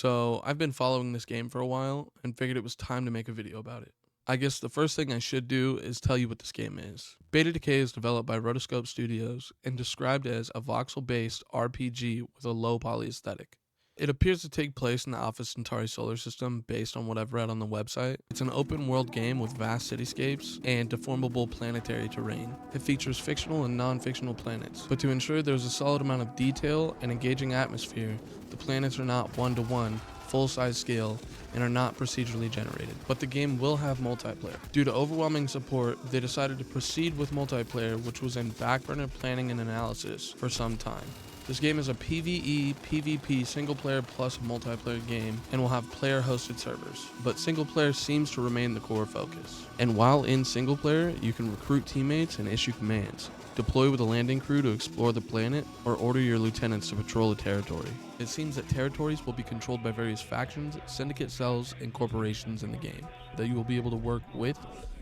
So I've been following this game for a while and figured it was time to make a video about it. I guess the first thing I should do is tell you what this game is. Beta Decay is developed by Rotoscope Studios and described as a voxel-based RPG with a low poly aesthetic. It appears to take place in the Alpha Centauri solar system based on what I've read on the website. It's an open world game with vast cityscapes and deformable planetary terrain. It features fictional and non-fictional planets, but to ensure there's a solid amount of detail and engaging atmosphere, the planets are not one-to-one, full-size scale, and are not procedurally generated. But the game will have multiplayer. Due to overwhelming support, they decided to proceed with multiplayer, which was in backburner planning and analysis for some time. This game is a PvE, PvP single-player plus multiplayer game and will have player-hosted servers, but single-player seems to remain the core focus. And while in single-player, you can recruit teammates and issue commands, deploy with a landing crew to explore the planet, or order your lieutenants to patrol a territory. It seems that territories will be controlled by various factions, syndicate cells, and corporations in the game that you will be able to work with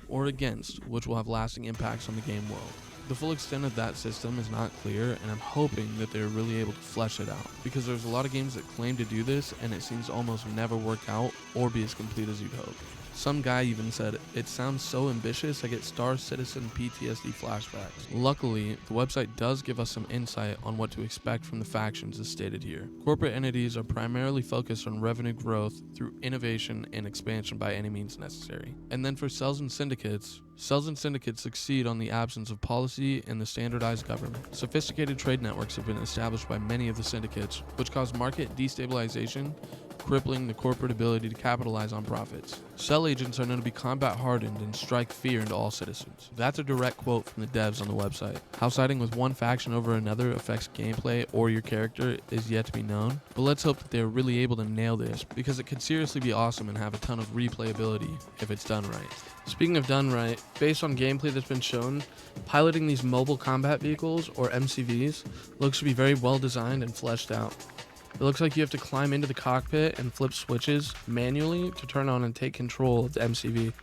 or against, which will have lasting impacts on the game world. The full extent of that system is not clear, and I'm hoping that they're really able to flesh it out, because there's a lot of games that claim to do this and it seems to almost never work out or be as complete as you'd hope. Some guy even said, "It sounds so ambitious, I get Star Citizen PTSD flashbacks." Luckily, the website does give us some insight on what to expect from the factions as stated here. Corporate entities are primarily focused on revenue growth through innovation and expansion by any means necessary. And then for cells and syndicates succeed on the absence of policy and the standardized government. Sophisticated trade networks have been established by many of the syndicates, which cause market destabilization, crippling the corporate ability to capitalize on profits. Cell agents are known to be combat hardened and strike fear into all citizens. That's a direct quote from the devs on the website. How siding with one faction over another affects gameplay or your character is yet to be known, but let's hope that they are really able to nail this, because it could seriously be awesome and have a ton of replayability if it's done right. Speaking of done right, based on gameplay that's been shown, piloting these mobile combat vehicles, or MCVs, looks to be very well designed and fleshed out. It looks like you have to climb into the cockpit and flip switches manually to turn on and take control of the MCV.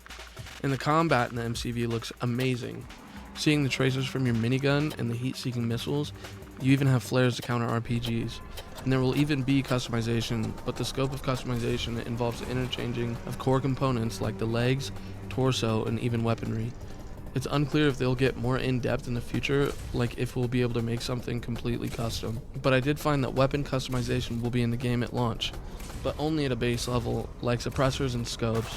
And the combat in the MCV looks amazing. Seeing the tracers from your minigun and the heat-seeking missiles, you even have flares to counter RPGs. And there will even be customization, but the scope of customization involves the interchanging of core components like the legs, torso, and even weaponry. It's unclear if they'll get more in-depth in the future, like if we'll be able to make something completely custom. But I did find that weapon customization will be in the game at launch, but only at a base level, like suppressors and scopes.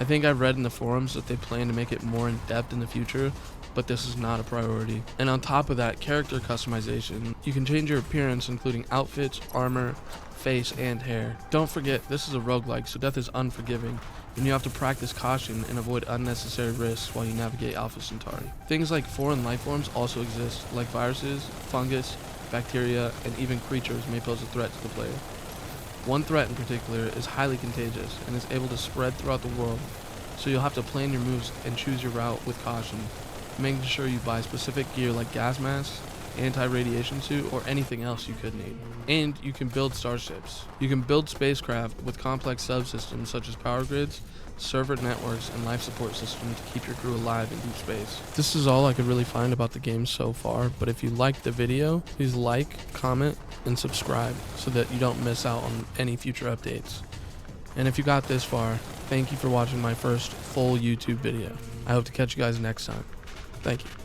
I think I've read in the forums that they plan to make it more in-depth in the future, but this is not a priority. And on top of that, character customization. You can change your appearance, including outfits, armor, face, and hair. Don't forget, this is a roguelike, so death is unforgiving, and you have to practice caution and avoid unnecessary risks while you navigate Alpha Centauri. Things like foreign lifeforms also exist, like viruses, fungus, bacteria, and even creatures may pose a threat to the player. One threat in particular is highly contagious and is able to spread throughout the world, so you'll have to plan your moves and choose your route with caution, making sure you buy specific gear like gas masks, anti-radiation suit, or anything else you could need. And you can build starships. You can build spacecraft with complex subsystems such as power grids, server networks, and life support systems to keep your crew alive in deep space. This is all I could really find about the game so far, but if you liked the video, please like, comment, and subscribe so that you don't miss out on any future updates. And if you got this far, thank you for watching my first full YouTube video. I hope to catch you guys next time. Thank you.